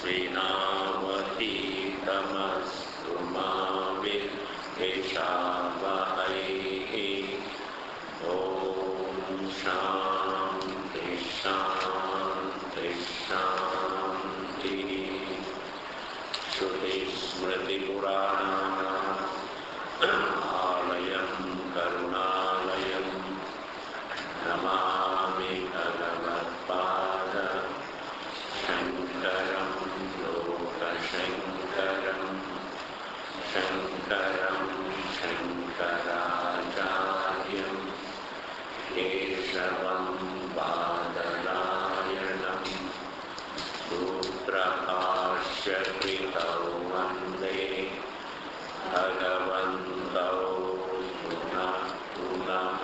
तेजस्विनावधीतमस्तु मा विद्विषावहै। ॐ शान्ति शान्ति शान्तिः। श्रुतिस्मृतिपुराणानाम् आलयं करुणालयं नमामि भगवत्पाद शङ्करं लोकशङ्करं शङ्करं शङ्कराचार्यं केशवं बादरायणं सूत्रभाष्यकृतौ वन्दे भगवन्तौ पुनः पुनः।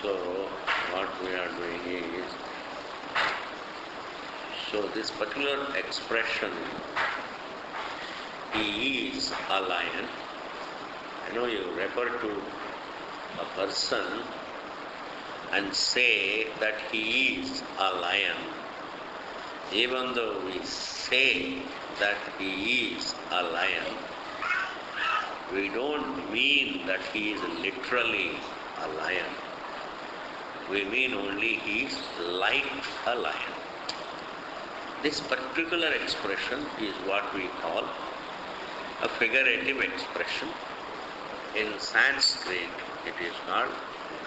So, what we are doing is, this particular expression, he is a lion. I know you refer to a person and say that he is a lion. Even though we say that he is a lion, we don't mean that he is literally a lion. We mean only he is like a lion. This particular expression is what we call a figurative expression. In Sanskrit, it is called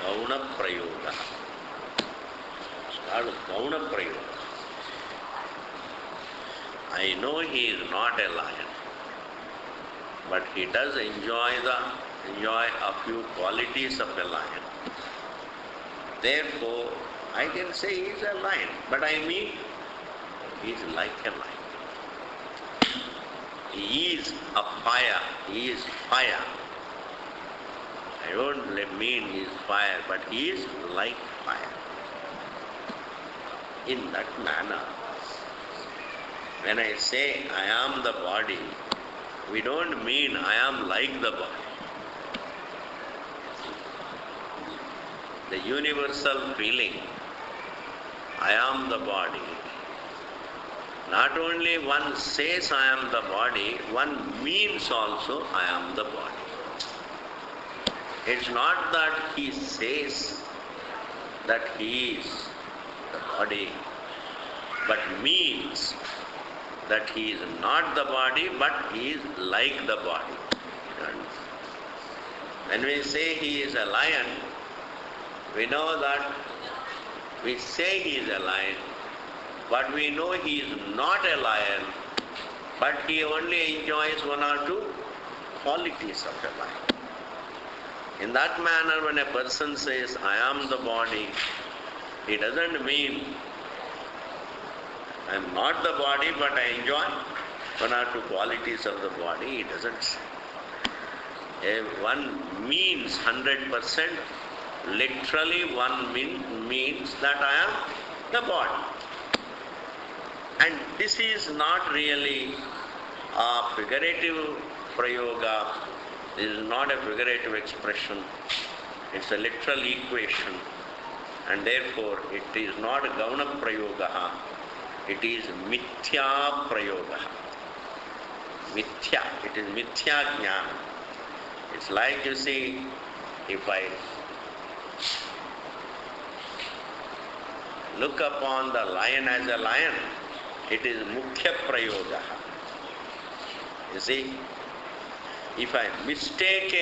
Gauna Prayoga. It's called Gauna Prayoga. I know he is not a lion, but he does enjoy a few qualities of a lion. Therefore, I can say he is a lion, but I mean he is like a lion. He is a fire. He is fire. I don't mean he is fire, but he is like fire. In that manner, when I say I am the body, we don't mean I am like the body. The universal feeling, I am the body, not only one says I am the body, one means also I am the body. It's not that he says that he is the body, but means that he is not the body, but he is like the body. When we say he is a lion, we know that we say he is a lion, but we know he is not a lion, but he only enjoys one or two qualities of a lion. In that manner, when a person says, I am the body, he doesn't mean I am not the body, but I enjoy one or two qualities of the body. He doesn't say. One means 100%. Literally, one means that I am the body. And this is not really a figurative prayoga. This is not a figurative expression. It's a literal equation. And therefore, it is not Gauna Prayoga. It is Mithya Prayoga. Mithya. It is Mithya Jnana. It's like, you see, if I look upon the lion as a lion, it is Mukhya Prayoga. You see, if I mistake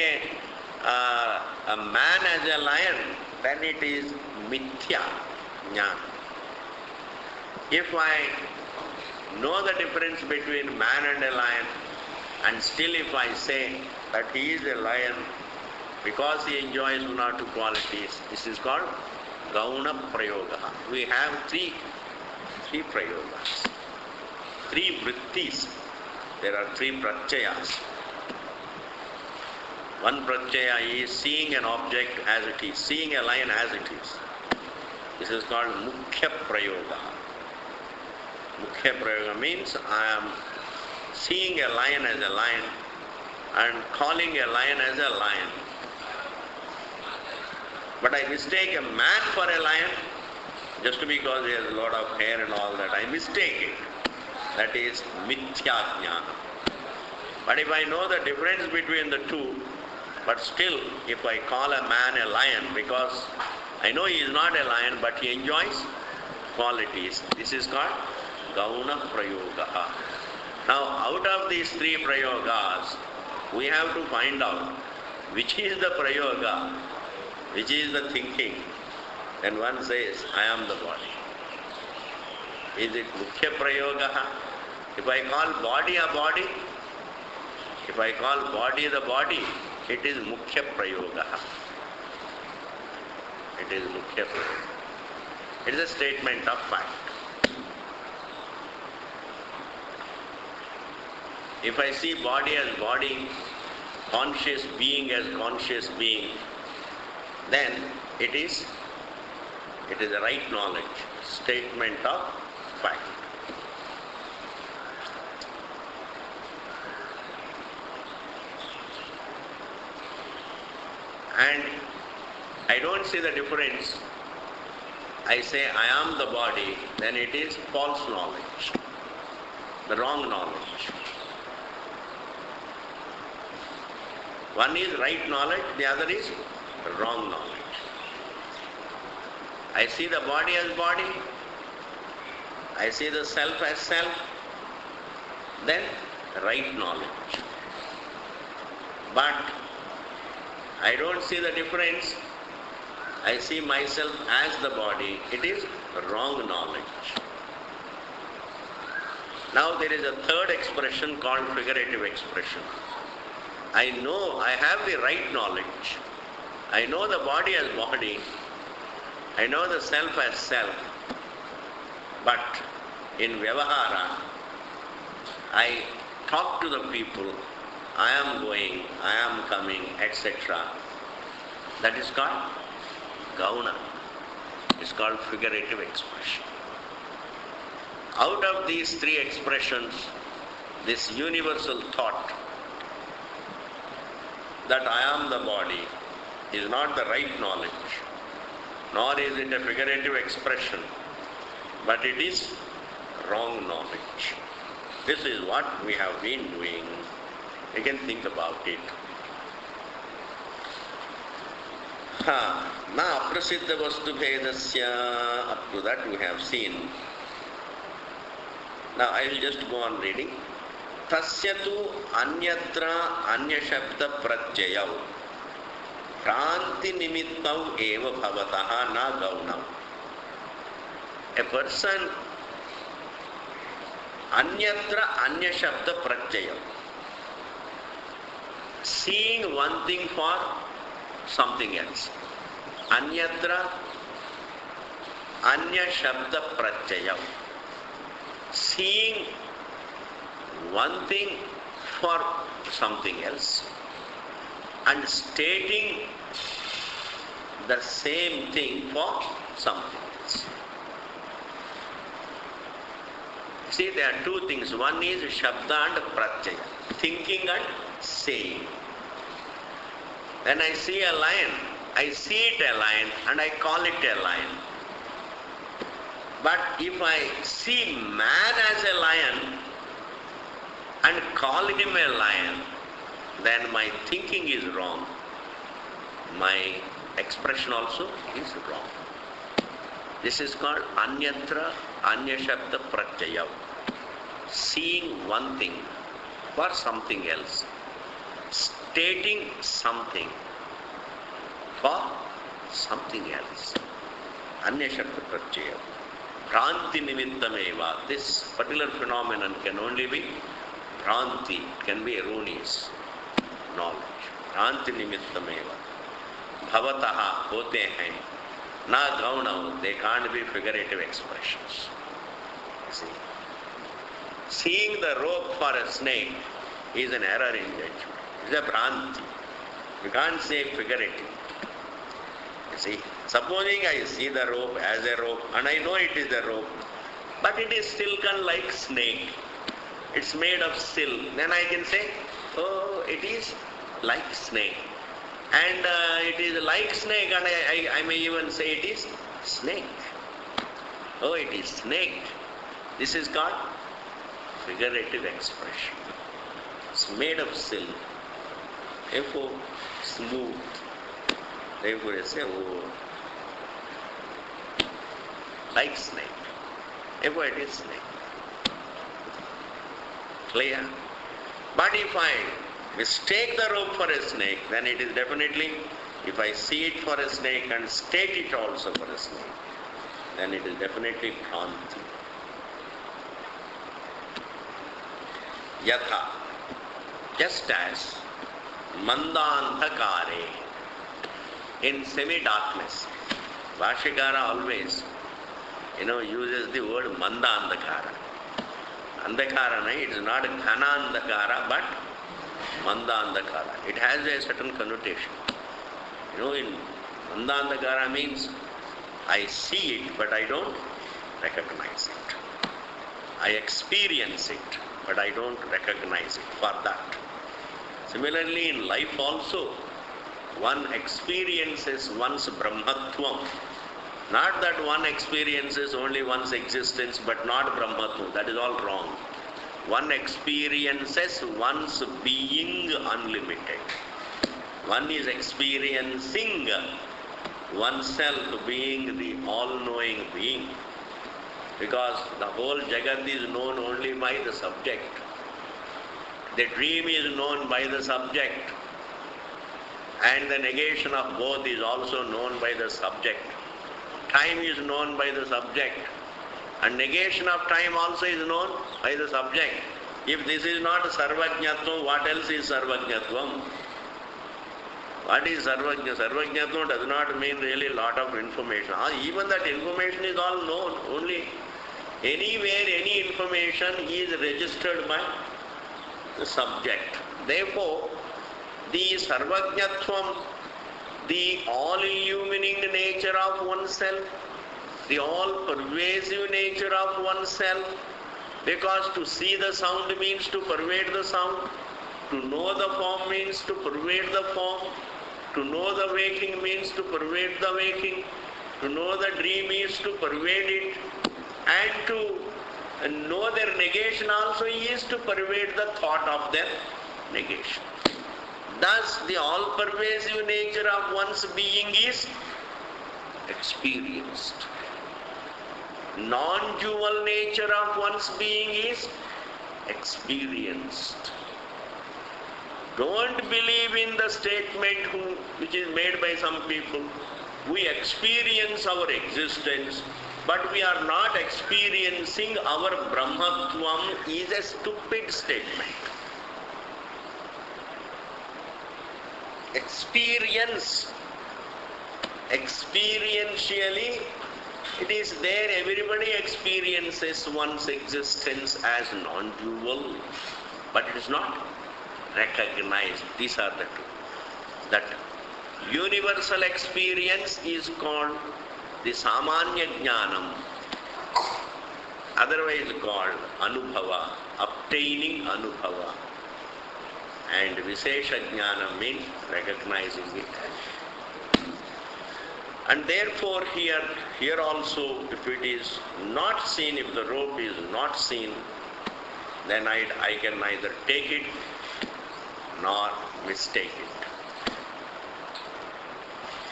a man as a lion, then it is Mithya Jnana. If I know the difference between man and a lion, and still if I say that he is a lion because he enjoys one or two qualities. This is called Gauna Prayoga. We have three prayogas, three vrittis. There are three prachayas. One prachaya is seeing an object as it is, seeing a lion as it is. This is called Mukhya Prayoga. Mukhya Prayoga means I am seeing a lion as a lion and calling a lion as a lion. But I mistake a man for a lion just because he has a lot of hair and all that. I mistake it. That is Mithya Jnana. But if I know the difference between the two, but still if I call a man a lion because I know he is not a lion but he enjoys qualities, this is called Gauna Prayoga. Now out of these three prayogas, we have to find out which is the prayoga, which is the thinking. Then one says, I am the body. Is it Mukhya Prayoga? If I call body a body, if I call body the body, it is Mukhya Prayoga. It is Mukhya Prayoga. It is a statement of fact. If I see body as body, conscious being as conscious being, then it is a right knowledge, statement of fact. And I don't see the difference. I say I am the body, then it is false knowledge, the wrong knowledge. One is right knowledge, the other is wrong knowledge. I see the body as body, I see the self as self, then right knowledge. But I don't see the difference. I see myself as the body, it is wrong knowledge. Now there is a third expression called figurative expression. I know, I have the right knowledge. I know the body as body. I know the self as self. But in Vyavahara, I talk to the people. I am going, I am coming, etc. That is called Gauna. It's called figurative expression. Out of these three expressions, this universal thought that I am the body is not the right knowledge, nor is it a figurative expression, but it is wrong knowledge. This is what we have been doing. You can think about it. Na aprasiddha vastu bhedasya, up to that we have seen. Now I will just go on reading. Tasyatu anyatra anyashabda pratyayau Kranti nimittau eva bhavataha na gaunam. A person anyatra anyashabda pratyayau, seeing one thing for something else. Anyatra anyashabda pratyayau, seeing one thing for something else and stating the same thing for something else. See, there are two things. One is Shabda and Pratyaya, thinking and saying. When I see a lion, I see it a lion and I call it a lion. But if I see man as a lion and call him a lion, then my thinking is wrong. My expression also is wrong. This is called Anyatra Anyashabda Pratyaya. Seeing one thing for something else. Stating something for something else. Anyashabda Pratyaya. Bhranti nimittameva. This particular phenomenon can only be Bhranti, can be erroneous. knowledge. Bhranti nimittameva. Bhavataha hote hain. Na gauna, they can't be figurative expressions. See? Seeing the rope for a snake is an error in judgment. It's a bhranti. You can't say figurative. You see, supposing I see the rope as a rope and I know it is a rope, but it is silken like snake. It's made of silk. Then I can say, oh, it is like snake. And it is like snake, and I may even say it is snake. Oh, it is snake. This is called figurative expression. It's made of silk. Therefore, smooth. Therefore, I say, oh, like snake. Therefore, it is snake. Clear? But if I mistake the rope for a snake, then it is definitely, if I see it for a snake and state it also for a snake, then it is definitely bhranti. Yatha, just as mandandhakare, in semi-darkness. Bhashikara always, uses the word mandandhakara. Andhakara, it is not ghanandhakara, but mandandhakara. It has a certain connotation. In mandandhakara means I see it, but I don't recognize it. I experience it, but I don't recognize it for that. Similarly, in life also, one experiences one's brahmatvam. Not that one experiences only one's existence, but not brahmatvam. That is all wrong. One experiences one's being unlimited. One is experiencing oneself being the all-knowing being. Because the whole Jagat is known only by the subject. The dream is known by the subject. And the negation of both is also known by the subject. Time is known by the subject. And negation of time also is known by the subject. If this is not sarvajñatvam, what else is sarvajñatvam? What is sarvajña? Sarvajñatvam does not mean really lot of information. Even that information is all known. Only anywhere any information is registered by the subject. Therefore, the sarvajñatvam, the all-illumining nature of oneself, the all-pervasive nature of oneself, because to see the sound means to pervade the sound, to know the form means to pervade the form, to know the waking means to pervade the waking, to know the dream is to pervade it, and to know their negation also is to pervade the thought of their negation. Thus, the all-pervasive nature of one's being is experienced. Non-dual nature of one's being is experienced. Don't believe in the statement which is made by some people. We experience our existence, but we are not experiencing our brahmatvam is a stupid statement. Experience. Experientially, it is there. Everybody experiences one's existence as non-dual, but it is not recognized. These are the two. That universal experience is called the samanya jnanam, otherwise called anubhava, obtaining anubhava. And Vishesha Jnana means recognizing it. And therefore here also, if it is not seen, if the rope is not seen, then I can neither take it nor mistake it.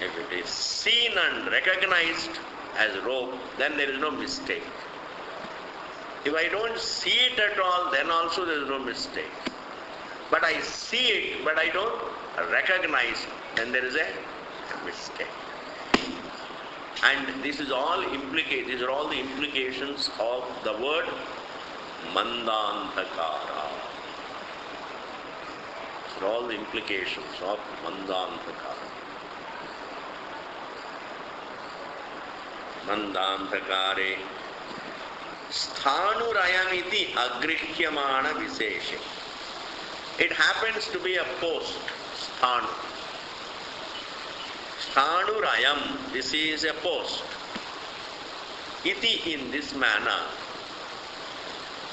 If it is seen and recognized as rope, then there is no mistake. If I don't see it at all, then also there is no mistake. But I see it, but I don't recognize it, then there is a mistake. And these are all the implications of the word mandandhakara. are all the implications of Mandantakara. Mandantakare Sthanurayamiti Agrihyamana Viseshe. It happens to be a post, Sthanu. Sthanurayam, this is a post. Iti, in this manner,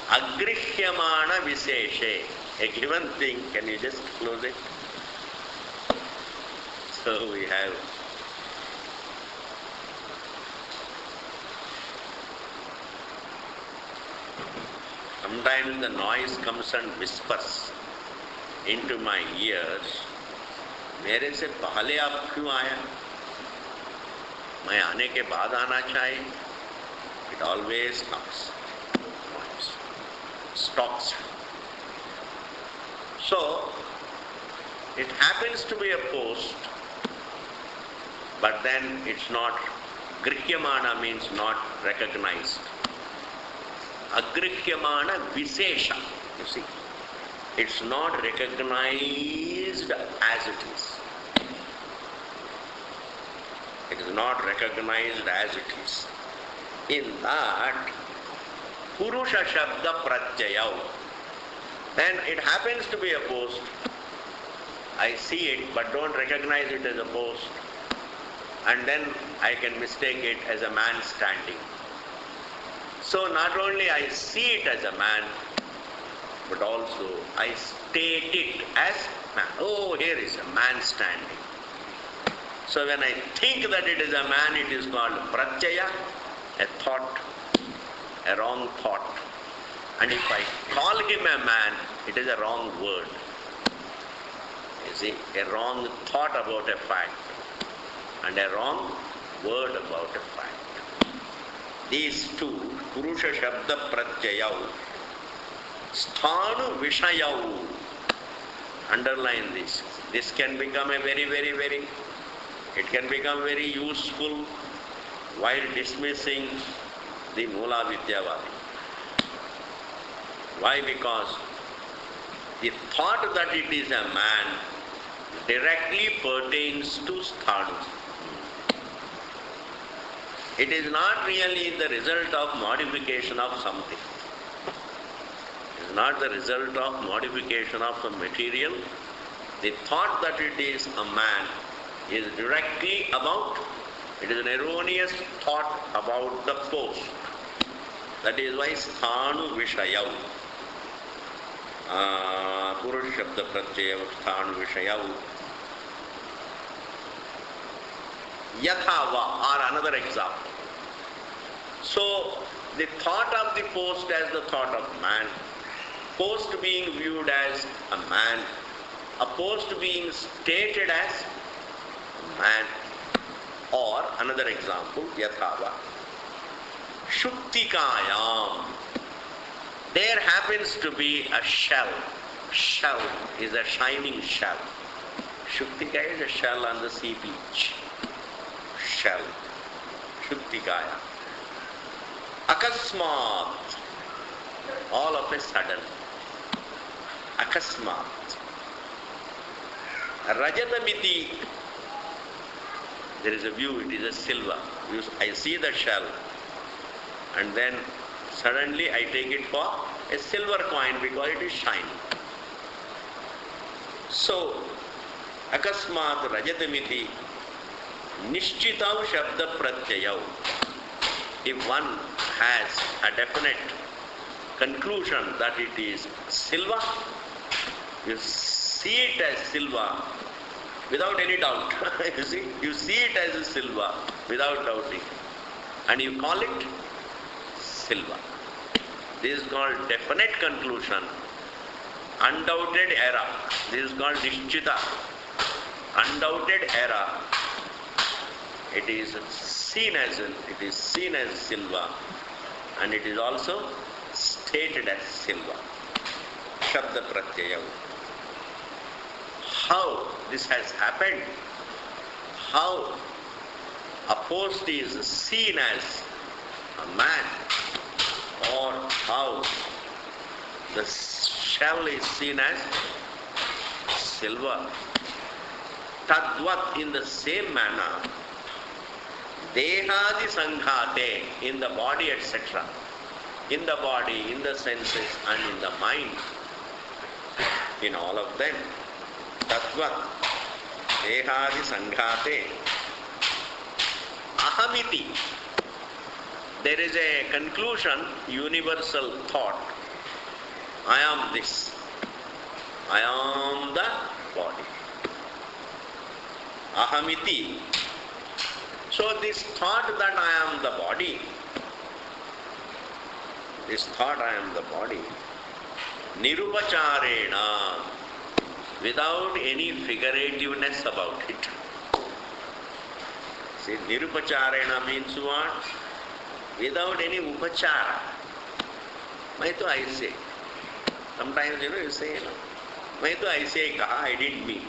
Agrihyamana Viseshe, a given thing, can you just close it? So we have sometimes the noise comes and whispers into my ears. मेरे से पहले आप क्यों आया? मैं आने के बाद आना चाहिए? It always comes. Noise. Stops. So, it happens to be a post, but then it's not, Grihyamana means not recognized. Agrihyamana Visesha, you see. It's not recognized as it is. It is not recognized as it is. In that, Purusha Shabda Pratyaya, then it happens to be a post. I see it but don't recognize it as a post. And then I can mistake it as a man standing. So not only I see it as a man, but also I state it as man. Oh, here is a man standing. So when I think that it is a man, it is called pratyaya, a thought, a wrong thought. And if I call him a man, it is a wrong word. You see, a wrong thought about a fact and a wrong word about a fact. These two, Purusha Shabda Pratyayau, Sthanu Vishayau, underline this. This can become a very, it can become very useful while dismissing the Mula Vidyavadi. Why? Because the thought that it is a man directly pertains to Sthanu. It is not really the result of modification of something. It is not the result of modification of a material. The thought that it is a man is directly about, it is an erroneous thought about the post. That is why Sthanu Vishayav, Purusha Shabda Pratyaya, Sthanu Vishayav, Yathava, or another example. So, the thought of the post as the thought of man, post being viewed as a man, a post being stated as a man, or another example, Yathava, Shuktikayam. There happens to be a shell. Shell is a shining shell. Shuktika is a shell on the sea beach. Shell. Shuktikaya. Akasmat. All of a sudden. Akasmat. Rajatamiti. There is a view, it is a silver. I see the shell. And then suddenly I take it for a silver coin because it is shining. So, Akasmat Rajatamiti Nishchitav Shabda Pratyayau. If one has a definite conclusion that it is silver, you see it as silver without any doubt. You see it as a silver without doubting. And you call it silver. This is called definite conclusion, undoubted error. This is called Nishchita, undoubted error. It is seen as silver, and it is also stated as silver. Shabda Pratyaya. How this has happened? How a post is seen as a man, or how the shell is seen as silver. Tadvat, in the same manner, Dehadi Sanghate, in the body, etc. In the body, in the senses, and in the mind, in all of them. Tadvat, Dehadi Sanghate, Ahamiti. There is a conclusion, universal thought. I am this. I am the body. Ahamiti. So this thought that I am the body, Nirupacharena, without any figurativeness about it. See, Nirupacharena means what? Without any upachara. Main to I say. Sometimes you say, Main to I say kaha, I didn't mean.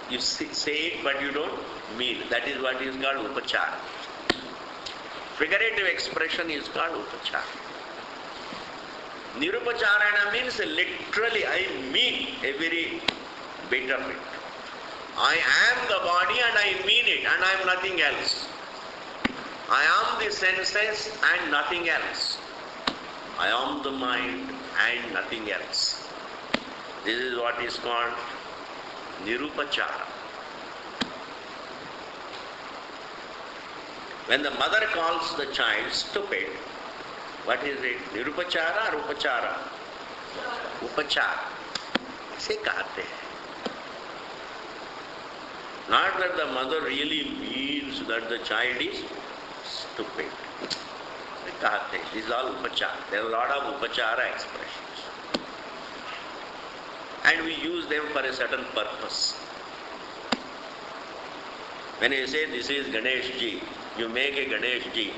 You say it but you don't mean. That is what is called upachara. Figurative expression is called upachara. Nirupacharana means literally I mean every bit of it. I am the body and I mean it, and I am nothing else. I am the senses and nothing else. I am the mind and nothing else. This is what is called Nirupachara. When the mother calls the child stupid, what is it? Nirupachara or upachara? Upachara. ऐसे कहते हैं. Not that the mother really means that the child is stupid. They कहते हैं. This is all upachara. There are a lot of upachara expressions. And we use them for a certain purpose. When you say this is Ganesh Ji, you make a Ganesh Ji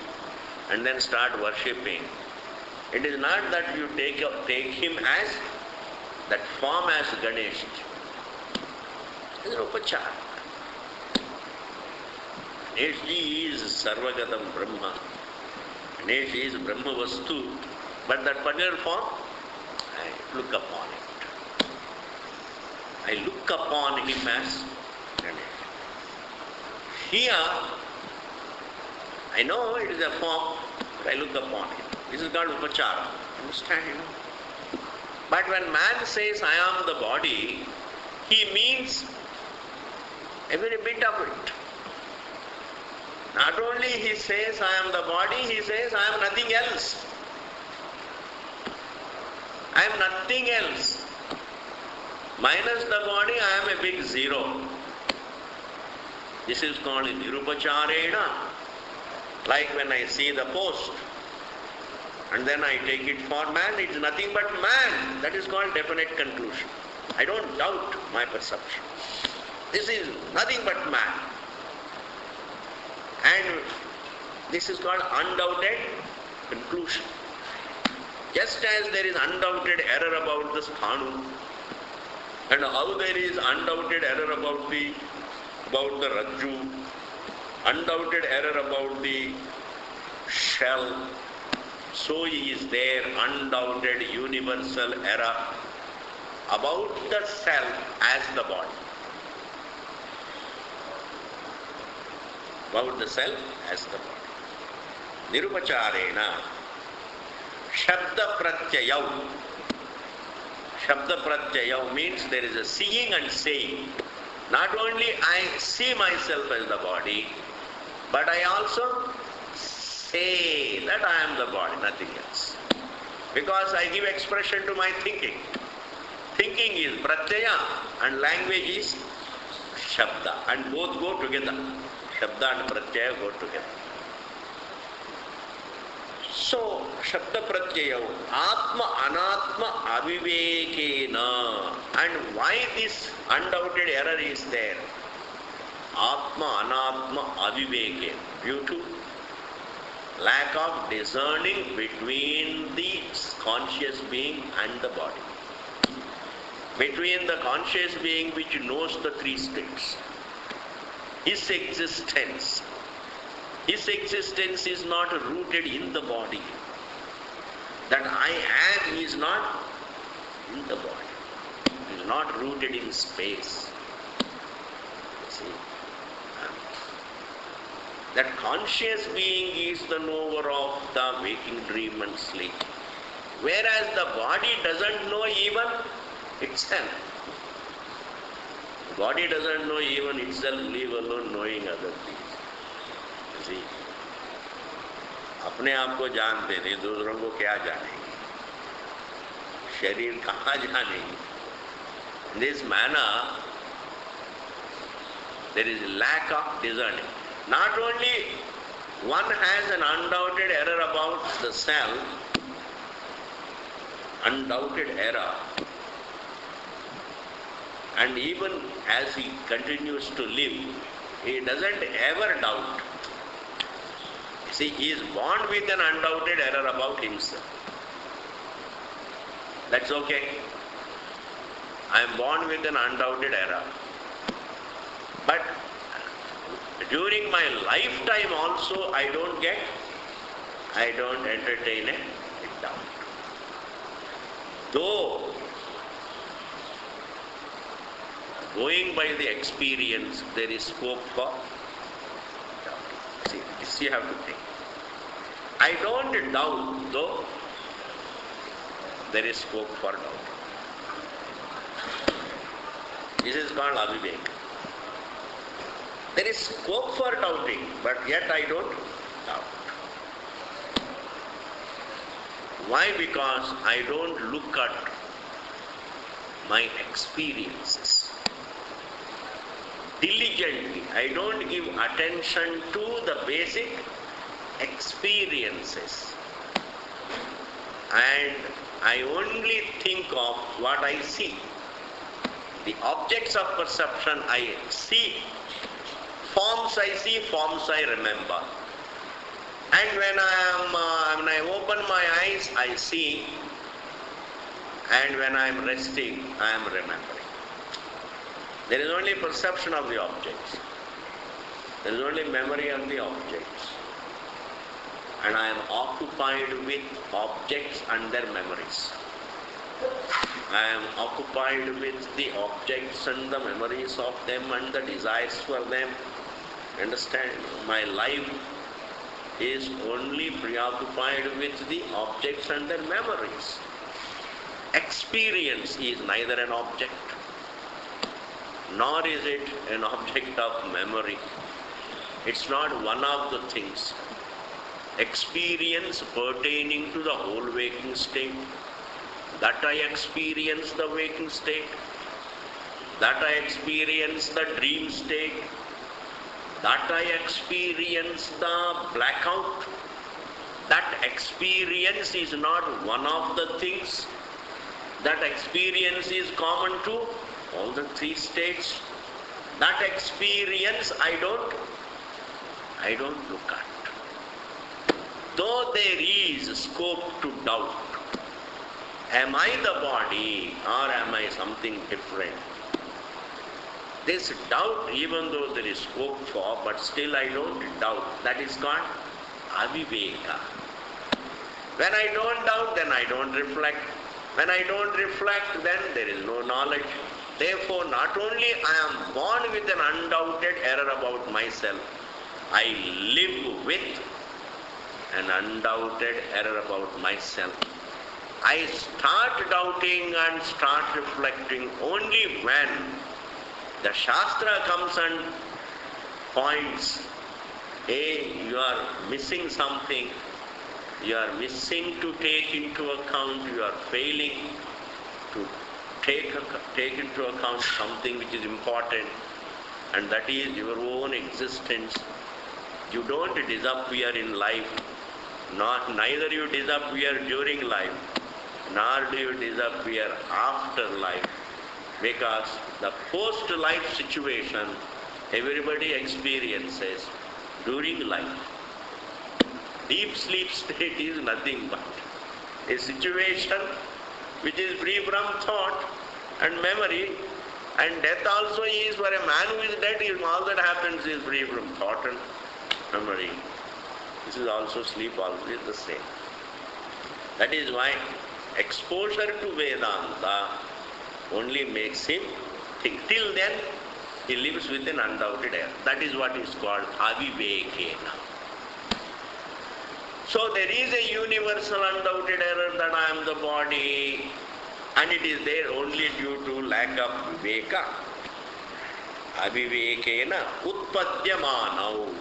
and then start worshipping. It is not that you take him as that form as Ganesh Ji. It is upachara. Ganesh Ji is Sarvagatam Brahma. Ganesh Ji is Brahma Vastu. But that particular form, I look upon it. I look upon him as Ganesh. Here, I know it is a form, but I look upon it. This is called upachara. Understand, But when man says, I am the body, he means every bit of it. Not only he says, I am the body, he says, I am nothing else. I am nothing else. Minus the body, I am a big zero. This is called Nirupacharena. Like when I see the post, and then I take it for man, it is nothing but man. That is called definite conclusion. I don't doubt my perception. This is nothing but man. And this is called undoubted conclusion. Just as there is undoubted error about the sthanu, and how there is undoubted error about the rajju, undoubted error about the shell, so is there undoubted universal error about the self as the body. About the self as the body. Nirupacharena Shabda Pratyayau. Shabda Pratyayau means there is a seeing and saying. Not only I see myself as the body, but I also say that I am the body, nothing else. Because I give expression to my thinking. Thinking is pratyaya and language is shabda, and both go together. Shabda and pratyaya go together. So, Shabda Pratyaya, Atma Anatma Avivekena. And why this undoubted error is there? Atma Anatma Avivekena. Due to lack of discerning between the conscious being and the body. Between the conscious being which knows the three states. His existence is not rooted in the body. That I am is not in the body. It is is not rooted in space. See? That conscious being is the knower of the waking, dream and sleep. Whereas the body doesn't know even itself. The body doesn't know even itself, leave alone knowing other things. See? अपने आप को जानते नहीं, दूसरों को क्या जानेंगे? शरीर कहाँ जानेंगे? In this manner, there is lack of discerning. Not only one has an undoubted error about the self, undoubted error, and even as he continues to live, he doesn't ever doubt. See, he is born with an undoubted error about himself. That's okay. I am born with an undoubted error. But during my lifetime also, I don't entertain a doubt. Though, going by the experience, there is scope for doubt. See, this you have to think. I don't doubt, though there is scope for doubt. This is called avivek. There is scope for doubting, but yet I don't doubt. Why? Because I don't look at my experiences diligently. I don't give attention to the basic experiences. And I only think of what I see. The objects of perception I see. Forms I see, forms I remember. And when I open my eyes, I see. And when I am resting, I am remembering. There is only perception of the objects. There is only memory of the objects. And I am occupied with objects and their memories. I am occupied with the objects and the memories of them and the desires for them. Understand? My life is only preoccupied with the objects and their memories. Experience is neither an object, nor is it an object of memory. It's not one of the things. Experience pertaining to the whole waking state, that I experience the waking state, that I experience the dream state, that I experience the blackout. That experience is not one of the things. That experience is common to all the three states. That experience I don't look at. Though there is scope to doubt, am I the body or am I something different? This doubt, even though there is scope for, but still I don't doubt. That is called aviveka. When I don't doubt, then I don't reflect. When I don't reflect, then there is no knowledge. Therefore, not only I am born with an undoubted error about myself, I live with an undoubted error about myself. I start doubting and start reflecting only when the Shastra comes and points, hey, you are missing something, you are missing to take into account, you are failing to take into account something which is important, and that is your own existence. You don't disappear in life, neither you disappear during life, nor do you disappear after life, because the post-life situation everybody experiences during life. Deep sleep state is nothing but a situation which is free from thought and memory, and death also is for a man who is dead, all that happens is free from thought and memory. This is also sleep, also is the same. That is why exposure to Vedanta only makes him think. Till then, he lives with an undoubted error. That is what is called avivekena. So there is a universal undoubted error that I am the body, and it is there only due to lack of viveka. Avivekena utpadyamanau.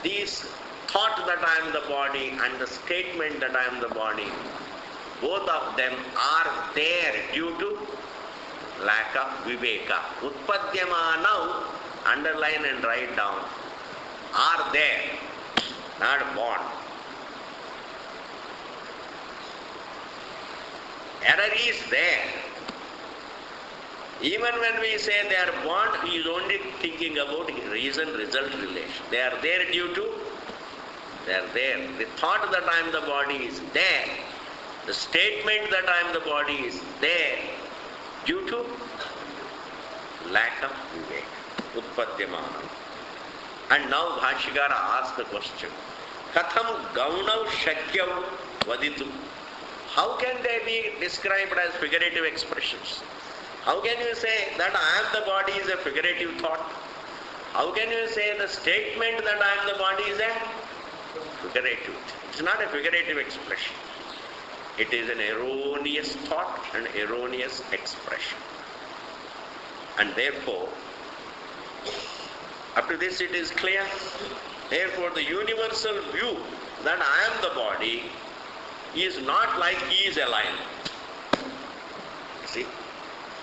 This thought that I am the body and the statement that I am the body, both of them are there due to lack of viveka. Utpadyamanau, underline and write down, are there, not born. Error is there. Even when we say they are born, he is only thinking about reason-result relation. They are there due to, they are there. The thought that I am the body is there. The statement that I am the body is there due to lack of viveka. Utpadyamanam. And now Bhashyakara asks the question, Katham gaunau shakyav vaditu. How can they be described as figurative expressions? How can you say that I am the body is a figurative thought? How can you say the statement that I am the body is a figurative? It's not a figurative expression. It is an erroneous thought and erroneous expression. And therefore, up to this it is clear. Therefore, the universal view that I am the body is not like he is a lion. See?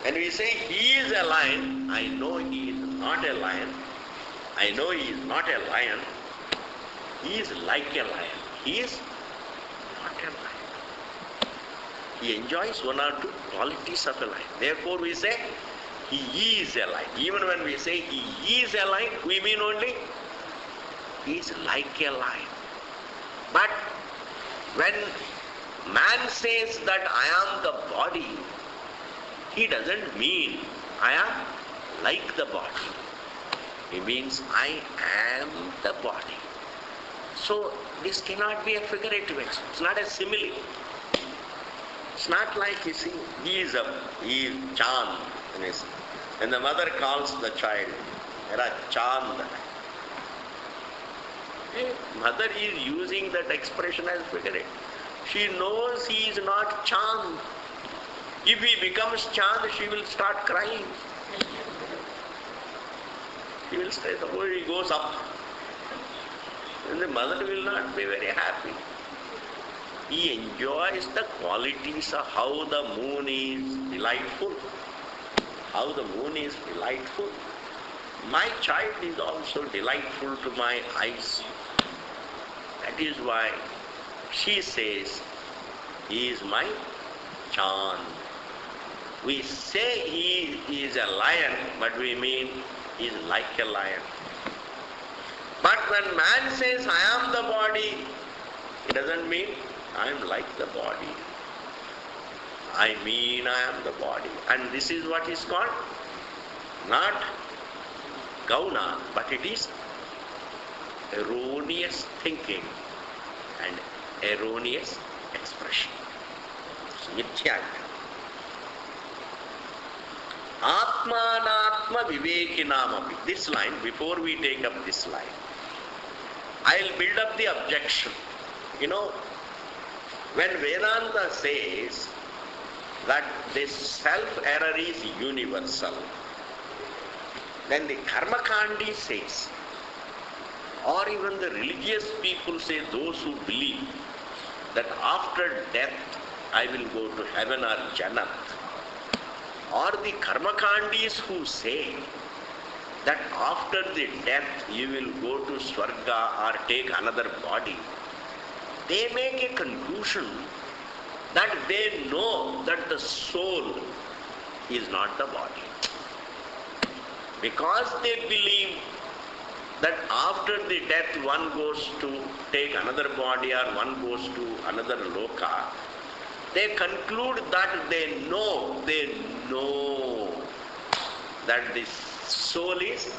When we say he is a lion, I know he is not a lion. I know he is not a lion. He is like a lion. He is not a lion. He enjoys one or two qualities of a lion. Therefore we say he is a lion. Even when we say he is a lion, we mean only he is like a lion. But when man says that I am the body, he doesn't mean I am like the body. He means I am the body. So this cannot be a figurative expression. It's not a simile. It's not like, you see, he is Chand. And the mother calls the child, Era Chand. Mother is using that expression as figurative. She knows he is not Chand. If he becomes Chand, she will start crying. She will say, suppose he goes up. And the mother will not be very happy. He enjoys the qualities of how the moon is delightful. How the moon is delightful. My child is also delightful to my eyes. That is why she says, he is my Chand. We say he is a lion, but we mean he is like a lion. But when man says, I am the body, it doesn't mean I am like the body. I mean I am the body. And this is what is called not gauna, but it is erroneous thinking and erroneous expression. Mithya. Atmanatma vivekinamapi. This line, before we take up this line, I'll build up the objection. You know, when Vedanta says that this self-error is universal, then the Karmakandi says, or even the religious people say, those who believe that after death I will go to heaven or Jannat, or the Karmakandis who say that after the death you will go to Swarga or take another body, they make a conclusion that they know that the soul is not the body. Because they believe that after the death one goes to take another body or one goes to another loka, they conclude that they know that the soul is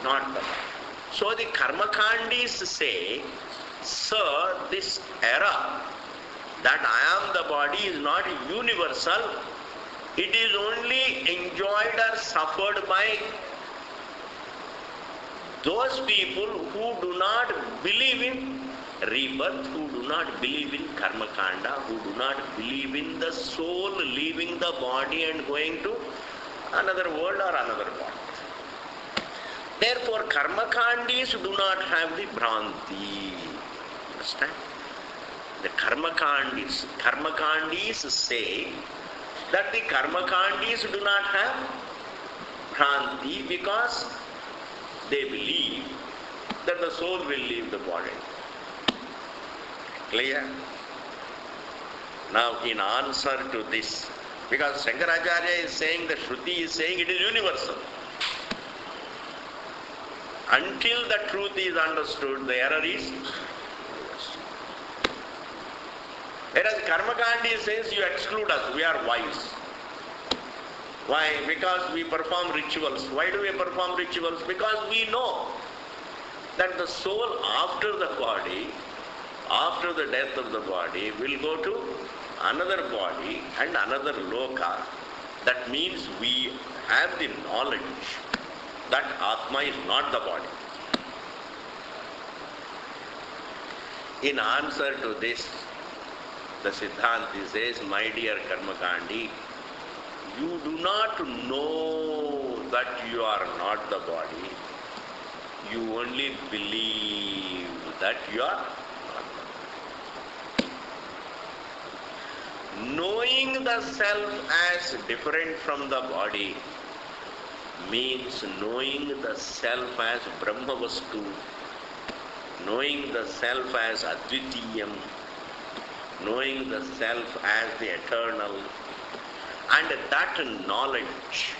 not the body. So the Karmakandis say, sir, this error that I am the body is not universal, It is only enjoyed or suffered by those people who do not believe in rebirth, who do not believe in karma kanda, who do not believe in the soul leaving the body and going to another world or another body. Therefore, karma kandis do not have the bhranti. Understand? The karma kandis say that the karma kandis do not have bhranti because they believe that the soul will leave the body. Clear? Now, in answer to this, because Shankaracharya is saying, the Shruti is saying it is universal. Until the truth is understood, the error is universal. Whereas Karmakandi says you exclude us, we are wise. Why? Because we perform rituals. Why do we perform rituals? Because we know that the soul after the body, after the death of the body, will go to another body and another loka. That means we have the knowledge that Atma is not the body. In answer to this, the Siddhanti says, my dear Karmakandi, you do not know that you are not the body. You only believe that you are not the body. Knowing the self as different from the body means knowing the self as Brahmavastu, knowing the self as Advitiyam, knowing the self as the eternal, and that knowledge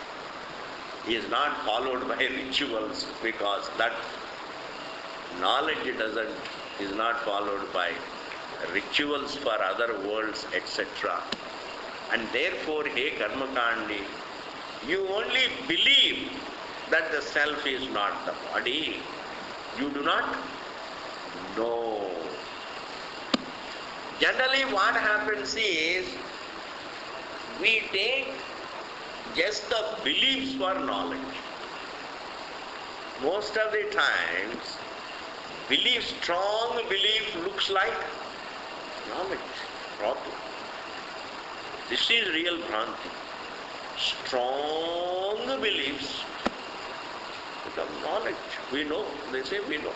is not followed by rituals, because that knowledge is not followed by rituals for other worlds, etc. And therefore, hey Karmakandi, you only believe that the self is not the body. You do not know. Generally what happens is, we take just the beliefs for knowledge. Most of the times, strong belief looks like knowledge, problem. This is real bhranti. Strong beliefs become knowledge. We know. They say we know.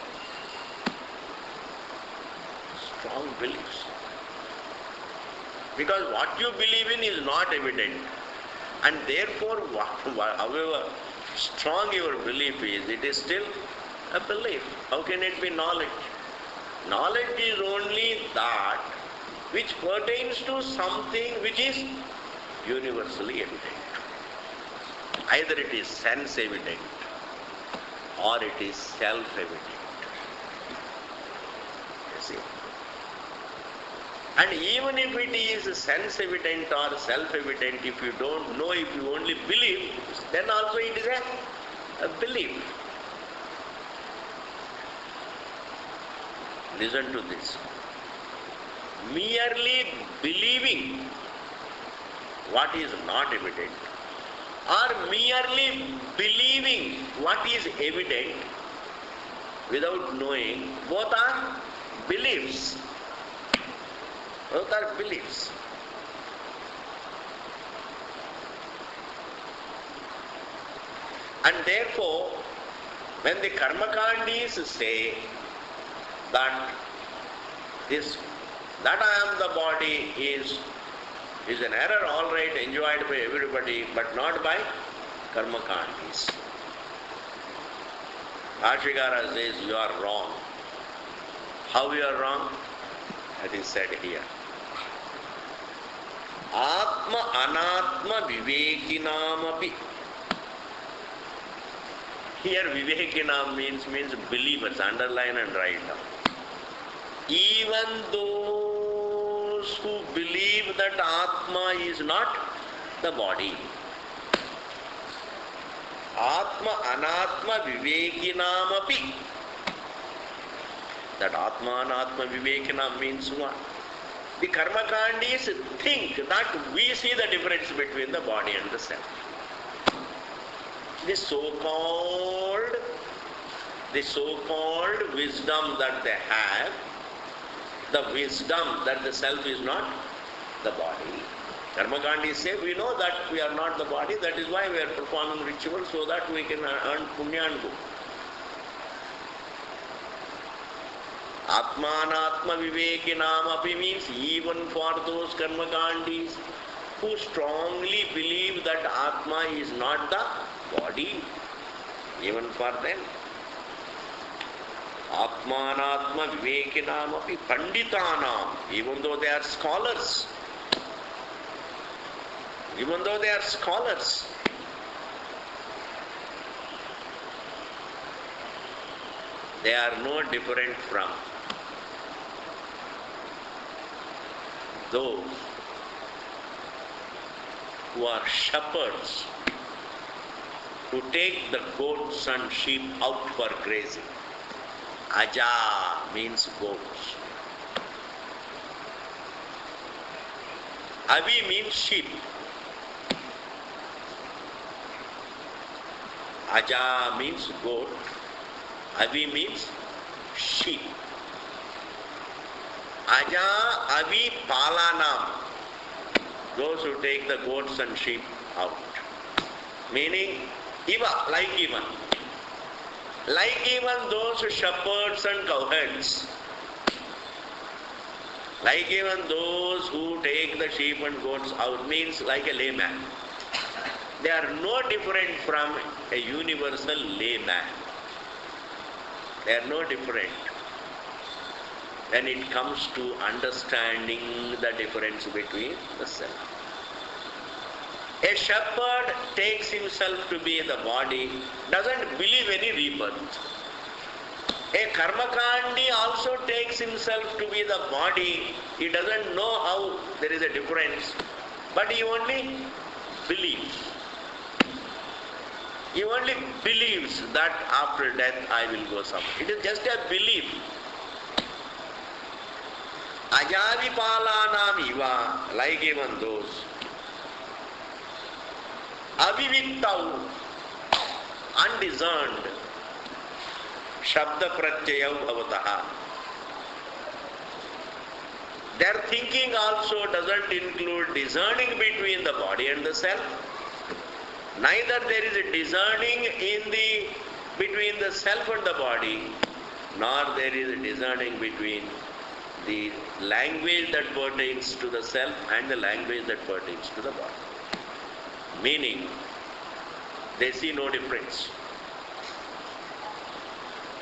Strong beliefs. Because what you believe in is not evident. And therefore, however strong your belief is, it is still a belief. How can it be knowledge? Knowledge is only that which pertains to something which is universally evident. Either it is sense evident or it is self-evident. You see? And even if it is sense-evident or self-evident, if you don't know, if you only believe, then also it is a belief. Listen to this. Merely believing what is not evident, or merely believing what is evident without knowing, both are beliefs. Both are beliefs. And therefore, when the Karmakandis say that that I am the body is an error, all right, enjoyed by everybody, but not by Karmakandis. Bhashikara says you are wrong. How you are wrong? That is said here. Atma anatma vivekinamapi. Here vivekinam means believers, underline and write down. Even those who believe that Atma is not the body. Atma anatma vivekinamapi. That Atma anatma vivekinam means what? The karmakandis think that we see the difference between the body and the self. The so-called wisdom that they have, the wisdom that the self is not the body. Karmakandis say, we know that we are not the body, that is why we are performing rituals so that we can earn punya and go. Atmanatma Vivekinam api means even for those karmakandis who strongly believe that Atma is not the body, even for them. Atmanatma Vivekinam api Panditanam, even though they are scholars, they are no different from those who are shepherds who take the goats and sheep out for grazing. Aja means goats. Avi means sheep. Aja means goat. Avi means sheep. Aja avi palanam, those who take the goats and sheep out. Meaning, iva, like even those shepherds and cowherds, like even those who take the sheep and goats out, means like a layman. They are no different from a universal layman. They are no different when it comes to understanding the difference between the self. A shepherd takes himself to be the body, doesn't believe any rebirth. A karmakandi also takes himself to be the body, he doesn't know how there is a difference, but he only believes. He only believes that after death I will go somewhere. It is just a belief. Ajavipalanam iva, like even those. Avivittau, undiscerned. Shabda pratyayam bhavataha. Their thinking also doesn't include discerning between the body and the self. Neither there is a discerning between the self and the body, nor there is a discerning between the language that pertains to the self and the language that pertains to the body. Meaning, they see no difference.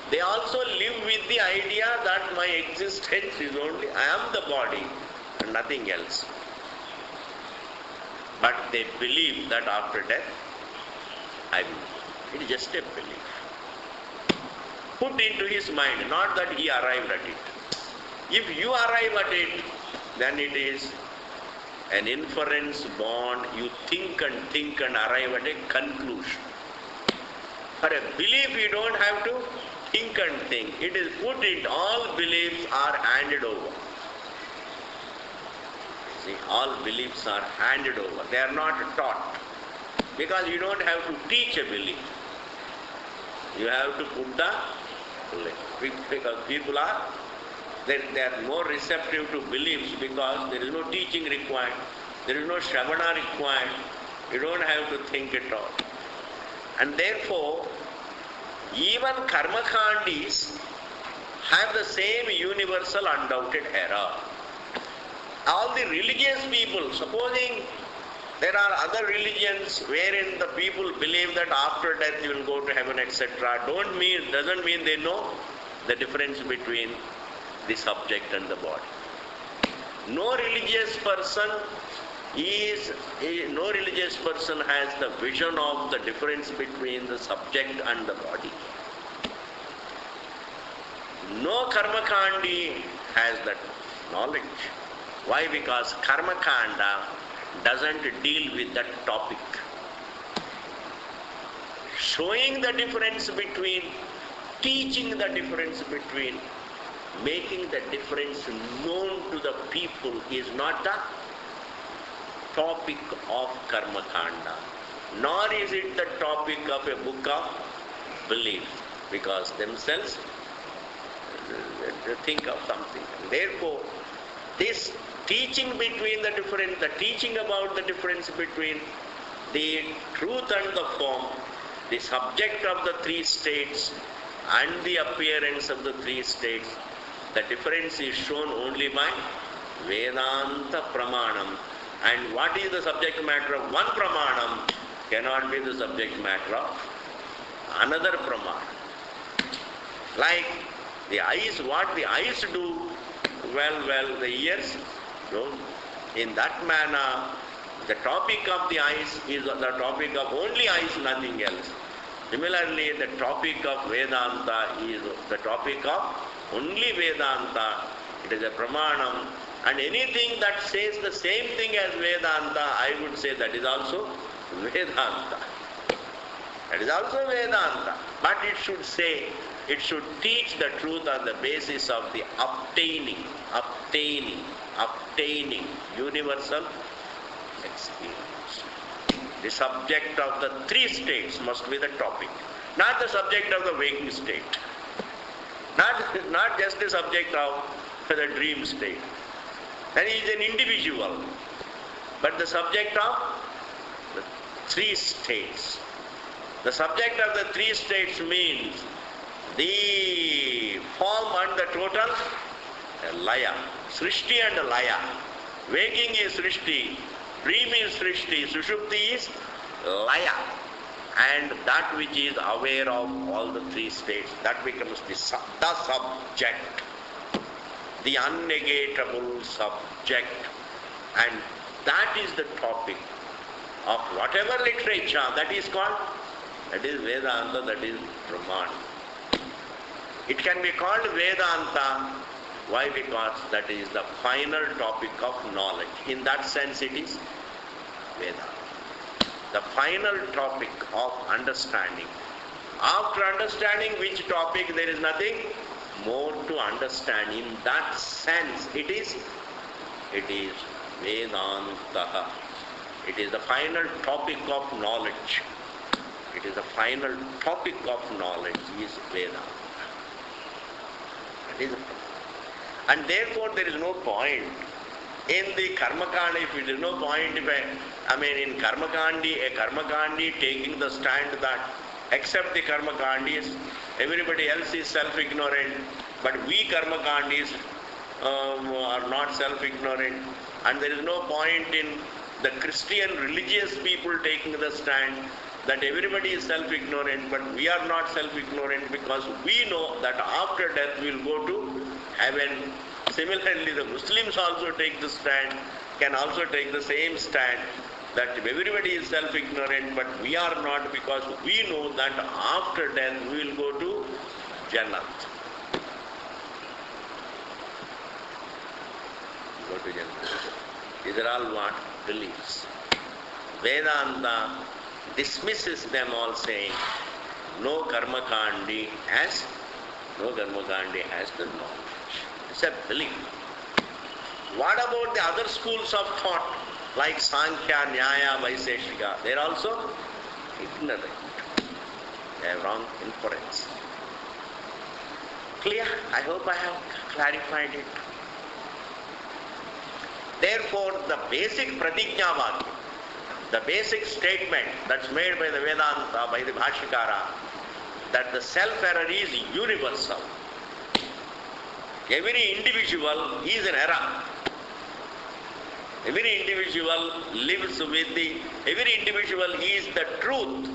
They also live with the idea that my existence is only, I am the body and nothing else. But they believe that after death, I will. It is just a belief. Put into his mind, not that he arrived at it. If you arrive at it, then it is an inference born. You think and arrive at a conclusion. For a belief, you don't have to think and think. It is put it, all beliefs are handed over. See, all beliefs are handed over. They are not taught. Because you don't have to teach a belief. You have to put the belief. Because people are, they are more receptive to beliefs because there is no teaching required. There is no shravana required. You don't have to think at all. And therefore, even karmakandis have the same universal undoubted error. All the religious people, supposing there are other religions wherein the people believe that after death you will go to heaven, etc. Doesn't mean they know the difference between the subject and the body. No religious person has the vision of the difference between the subject and the body. No karmakandi has that knowledge. Why? Because karmakanda doesn't deal with that topic. Showing the difference between, teaching the difference between, making the difference known to the people is not the topic of Karma Kanda, nor is it the topic of a book of belief, because themselves think of something. Therefore, this teaching between the teaching about the difference between the truth and the form, the subject of the three states and the appearance of the three states, the difference is shown only by Vedanta Pramanam. And what is the subject matter of one Pramanam cannot be the subject matter of another Pramanam. Like the eyes, what the eyes do, well, the ears don't. In that manner, the topic of the eyes is the topic of only eyes, nothing else. Similarly, the topic of Vedanta is the topic of only Vedanta. It is a Pramanam. And anything that says the same thing as Vedanta, I would say that is also Vedanta. That is also Vedanta. But it should say, it should teach the truth on the basis of the obtaining universal experience. The subject of the three states must be the topic, not the subject of the waking state, not just the subject of the dream state. And he is an individual, but the subject of the three states. The subject of the three states means the form and the total, Laya. Srishti and Laya. Waking is Srishti, dream is Srishti, Sushupti is Laya. And that which is aware of all the three states, that becomes the subject, the unnegatable subject. And that is the topic of whatever literature that is called, that is Vedanta, that is Brahman. It can be called Vedanta. Why? Because that is the final topic of knowledge. In that sense it is Vedanta. The final topic of understanding. After understanding which topic, there is nothing more to understand. In that sense it is Vedanta. It is the final topic of knowledge. It is the final topic of knowledge is Vedanta. And therefore there is no point in the Karmakandi. If there is no point, in Karmakandi, a Karmakandi taking the stand that except the Karmakandis, everybody else is self-ignorant, but we Karmakandis are not self-ignorant. And there is no point in the Christian religious people taking the stand that everybody is self-ignorant, but we are not self-ignorant because we know that after death we will go to heaven. Similarly, the Muslims also take the stand, can also take the same stand, that everybody is self-ignorant, but we are not, because we know that after death we will go to Jannat. Go to Jannat. These are all what? Beliefs. Vedanta dismisses them all, saying no Karmakandi has the knowledge. It's a belief. What about the other schools of thought like Sankhya, Nyaya, Vaiseshika? They are also ignorant. They have wrong inference. Clear? I hope I have clarified it. Therefore, the basic Pratignyavakya, the basic statement that's made by the Vedanta, by the Bhashikara, that the self-error is universal. Every individual is an error. Every individual lives with every individual is the truth,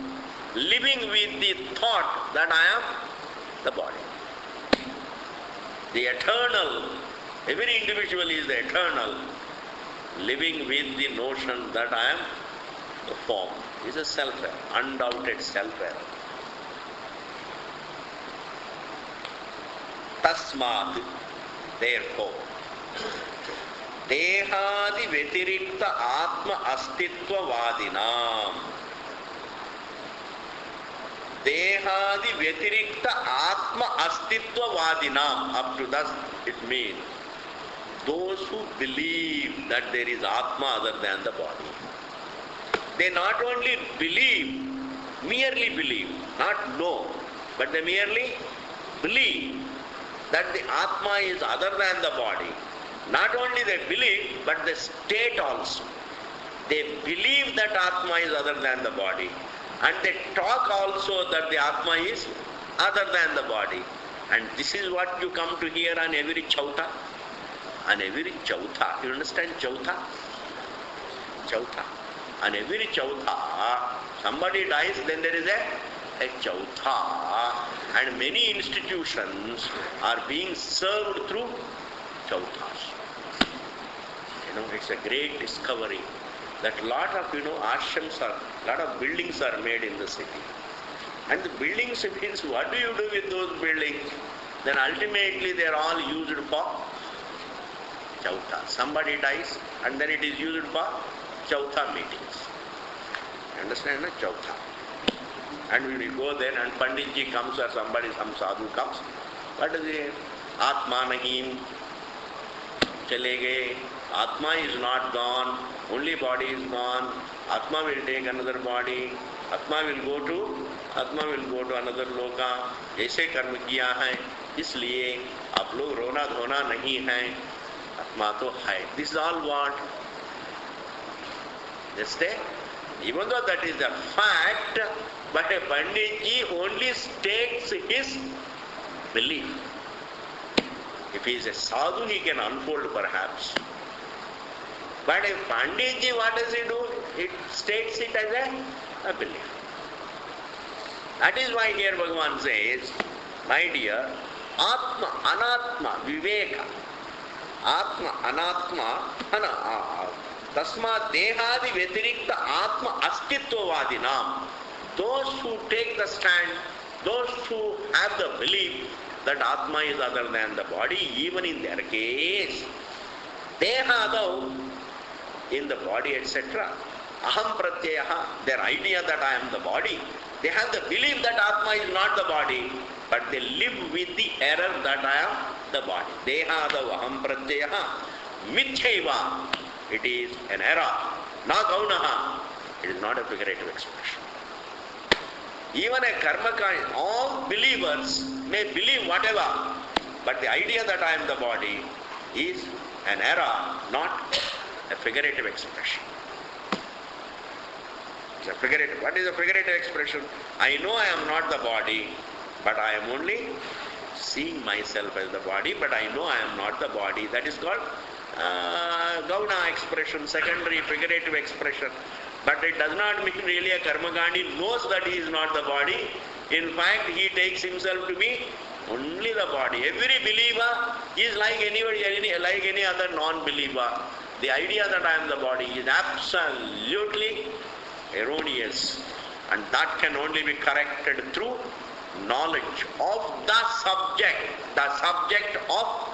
living with the thought that I am the body. The eternal, every individual is the eternal, living with the notion that I am the form. Is a self-error, undoubted self-error. Tasmat, therefore, Dehadi Vetirikta Atma Astitva Vadinam. Dehadi Vyatirikta Atma Astitva Vadinam. Up to thus it means those who believe that there is Atma other than the body. They not only believe, merely believe, not know, but they merely believe that the Atma is other than the body. Not only they believe, but they state also. They believe that Atma is other than the body. And they talk also that the Atma is other than the body. And this is what you come to hear on every chautha. On every chautha. You understand chautha? Chautha. On every chautha, somebody dies, then there is a chautha. And many institutions are being served through chauthas. It's a great discovery that lot of, ashrams lot of buildings are made in the city. And the buildings means, what do you do with those buildings? Then ultimately they are all used for chautha. Somebody dies and then it is used for chautha meetings. You understand? Chautha. And when you go there and Panditji comes or somebody, some sadhu comes, what is it? Atma nahi chale gaye. Atma is not gone, only body is gone. Atma will take another body. Atma will go to another loka. ऐसे कर्म किया है, इसलिए आप लोग रोना धोना नहीं है. Atma तो है. This is all what? Just even though that is a fact, but a Panditji only states his belief. If he is a sadhu, he can unfold perhaps. But if Panditji, what does he do? He states it as a belief. That is why here Bhagavan says, my dear, Atma, Anatma, Viveka. Atma, Anatma, Tasma Dehadi Vyatirikta Atma Astitva Vadinam. Those who take the stand, those who have the belief that Atma is other than the body, even in their case, Dehadau, in the body, etc. Aham Pratyaha, their idea that I am the body. They have the belief that Atma is not the body, but they live with the error that I am the body. Dehadau Aham Pratyaha Mithyaiva. It is an error. Na Gaunaha. It is not a figurative expression. Even a karmakaya, all believers may believe whatever, but the idea that I am the body is an error, not a figurative expression. It's a figurative. What is a figurative expression? I know I am not the body, but I am only seeing myself as the body, but I know I am not the body. That is called Gauna expression, secondary figurative expression. But it does not mean really a Karmakandi knows that he is not the body. In fact, he takes himself to be only the body. Every believer is like any other non-believer. The idea that I am the body is absolutely erroneous, and that can only be corrected through knowledge of the subject of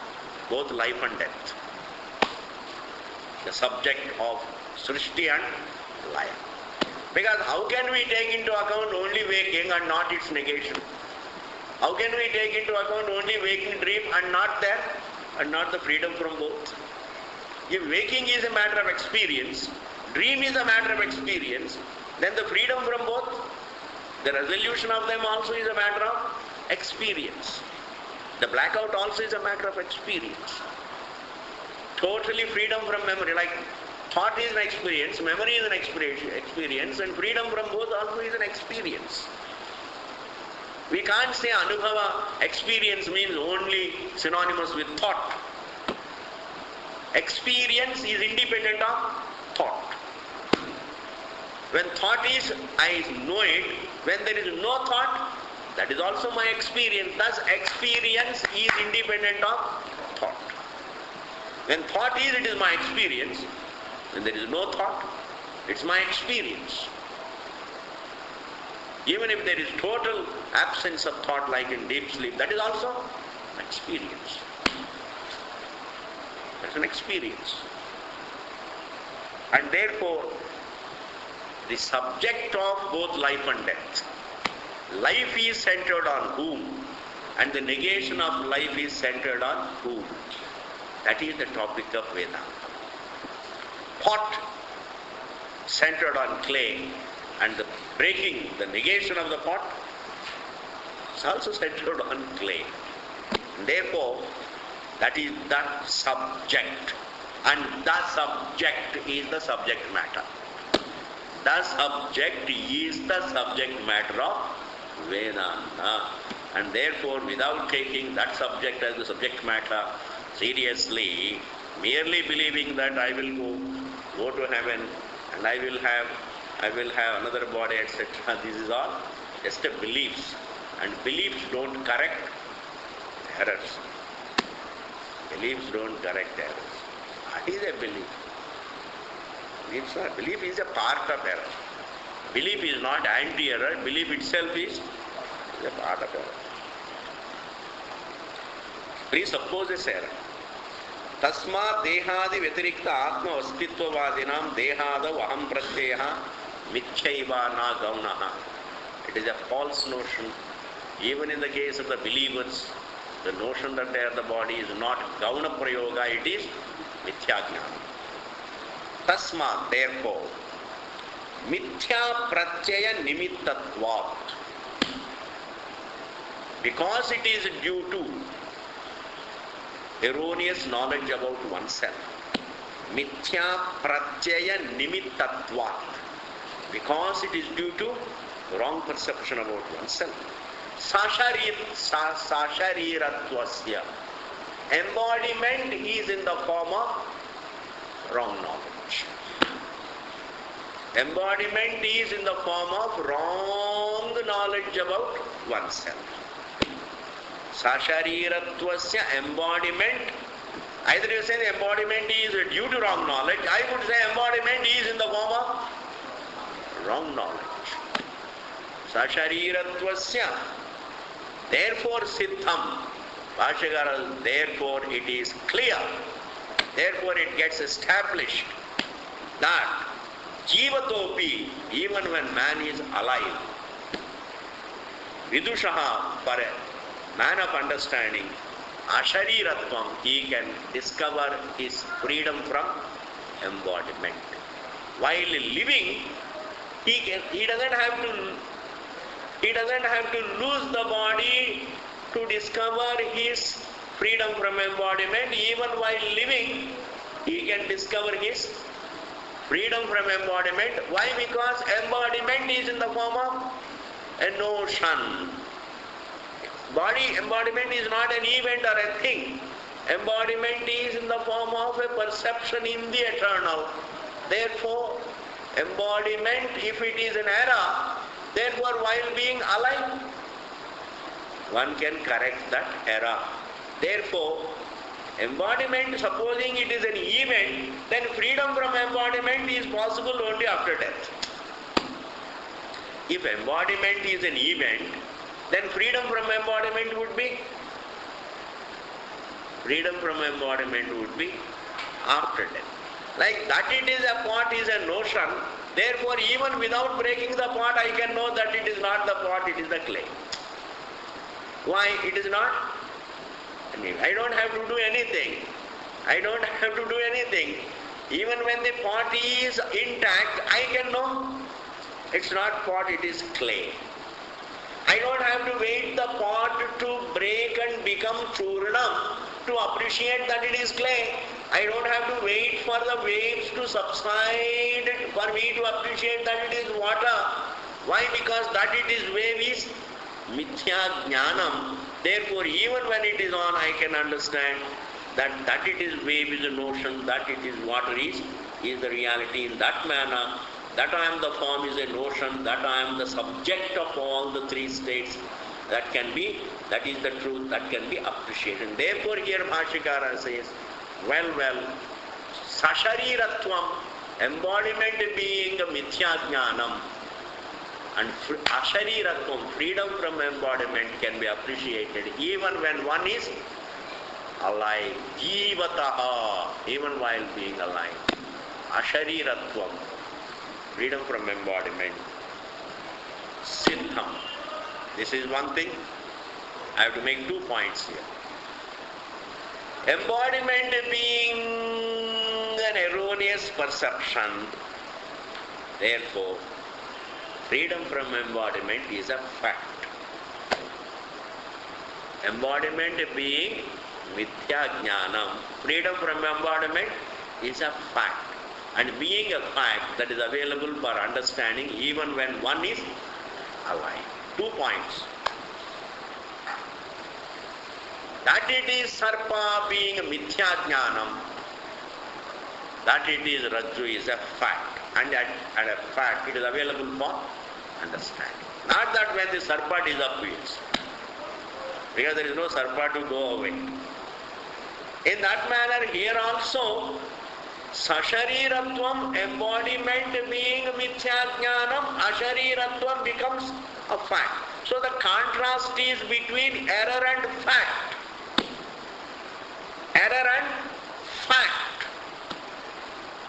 both life and death, the subject of Srishti and Laya. Because how can we take into account only waking and not its negation? How can we take into account only waking dream and not the freedom from both? If waking is a matter of experience, dream is a matter of experience, then the freedom from both, the resolution of them also is a matter of experience. The blackout also is a matter of experience. Totally freedom from memory, like thought is an experience, memory is an experience, and freedom from both also is an experience. We can't say Anubhava experience means only synonymous with thought. Experience is independent of thought. When thought is, I know it. When there is no thought, that is also my experience. Thus, experience is independent of thought. When thought is, it is my experience. When there is no thought, it's my experience. Even if there is total absence of thought like in deep sleep, that is also an experience. That's an experience. And therefore, the subject of both life and death, Life is centered on whom? And the negation of life is centered on whom? That is the topic of Vedanta. Pot centered on clay, and the breaking, the negation of the pot is also centered on clay. Therefore, that is the subject, and the subject is the subject matter. The subject is the subject matter of Vedanta, and therefore, without taking that subject as the subject matter seriously, merely believing that I will go to heaven and I will have another body, etc. This is all just a beliefs, and beliefs don't correct errors. Beliefs don't correct errors. What is a belief? Belief is a part of error. Belief is not anti-error. Belief itself is a part of error. Presupposes error. Tasma dehadi vyatirikta atma vastitvavadinam dehada vaham pratyeha mithyaiva na gaunaha. It is a false notion. Even in the case of the believers, the notion that they are the body is not gauna prayoga, it is mithyajnana. Tasma, therefore, mithya pratyaya nimittatvat. Because it is due to erroneous knowledge about oneself. Mithya pratyaya nimittatvat. Because it is due to wrong perception about oneself. Sasharirattvasya. Embodiment is in the form of wrong knowledge. Embodiment is in the form of wrong knowledge about oneself. Sasharirattvasya, embodiment. Either you say the embodiment is due to wrong knowledge, I would say embodiment is in the form of wrong knowledge. Sasharirattvasya. Therefore siddham. Bhashyakara, therefore it is clear. Therefore it gets established that jivatopi, even when man is alive, vidushaha, for a man of understanding, ashariratvam, he can discover his freedom from embodiment. While living, he doesn't have to lose the body to discover his freedom from embodiment. Even while living, he can discover his freedom from embodiment. Why? Because embodiment is in the form of a notion. Body embodiment is not an event or a thing. Embodiment is in the form of a perception in the eternal. Therefore, embodiment, if it is an error, therefore while being alive, one can correct that error. Therefore, embodiment, supposing it is an event, then freedom from embodiment is possible only after death. If embodiment is an event, then freedom from embodiment would be after death. Like that it is a pot is a notion, therefore even without breaking the pot I can know that it is not the pot, it is the clay. Why? It is not? I don't have to do anything. Even when the pot is intact, I can know it's not pot, it is clay. I don't have to wait the pot to break and become churnam to appreciate that it is clay. I don't have to wait for the waves to subside for me to appreciate that it is water. Why? Because that it is wave is mithya jnanam. Therefore, even when it is on, I can understand that it is wave is a notion, that it is water is the reality. In that manner, that I am the form is a notion, that I am the subject of all the three states, that is the truth, that can be appreciated. Therefore, here Bhashyakara says, well, sashariratvam, embodiment being a mithya jnanam, and ashariratvam, freedom from embodiment, can be appreciated even when one is alive. Jivataha, even while being alive. Ashariratvam, freedom from embodiment. Siddham, This is one thing. I have to make 2 points here. Embodiment being an erroneous perception, therefore, freedom from embodiment is a fact. Embodiment being mithya jnanam, freedom from embodiment is a fact. And being a fact that is available for understanding even when one is alive. 2 points. That it is sarpa being mithya jnanam, that it is rajju is a fact. And a fact, it is available for understanding. Not that when the sarpa disappears, because there is no sarpa to go away. In that manner, here also, sashariratvam, embodiment being mithya jnanam, ashariratvam becomes a fact. So the contrast is between error and fact. Error and fact.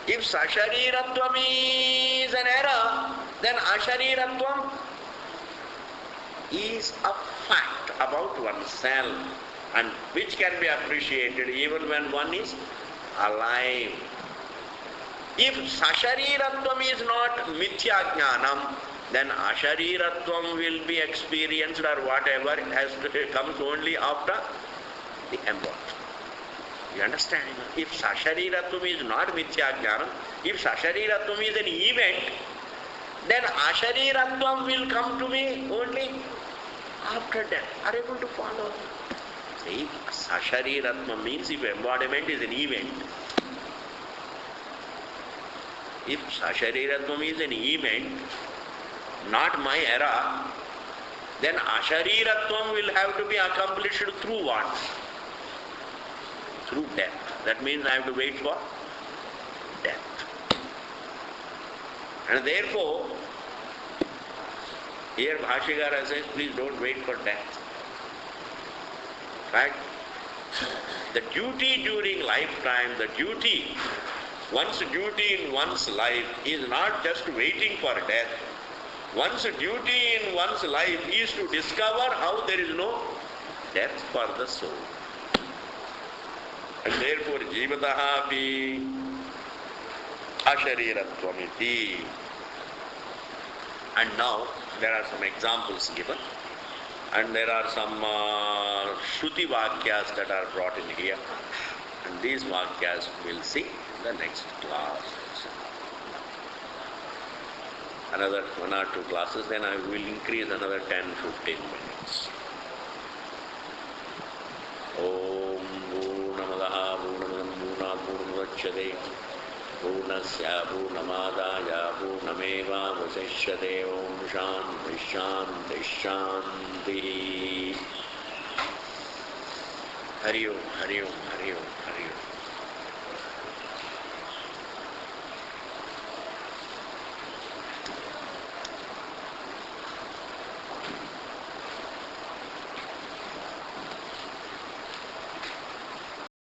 If sashariratvam is an error, then ashariratvam is a fact about oneself, and which can be appreciated even when one is alive. If sashariratvam is not mithya jnanam, then ashariratvam will be experienced or whatever comes only after the embodiment. You understand? If sashariratvam is not mithya jnanam, if sashariratvam is an event, then ashariratvam will come to me only after death. Are you able to follow? See, sashariratvam means if embodiment is an event. If sashariratvam is an event, not my era, then ashariratvam will have to be accomplished through what? Through death. That means I have to wait for death. And therefore, here Bhashyakara says, please don't wait for death. Right? The duty during lifetime, one's duty in one's life is not just waiting for death. One's duty in one's life is to discover how there is no death for the soul. And therefore, jivataha api ashariratvam. And now, there are some examples given. And there are some Shruti Vakyas that are brought in here. And these Vakyas we'll see in the next class. Another 1 or 2 classes, then I will increase another 10-15 minutes. Om Purnamadaha Purnamadam Purnat Purnamudachyate Purnasya Purnamadaya Purnameva Vasishyate. Om Shanti Shanti Shanti. Hari Om, Hari Om, Hari Om, Hari Om.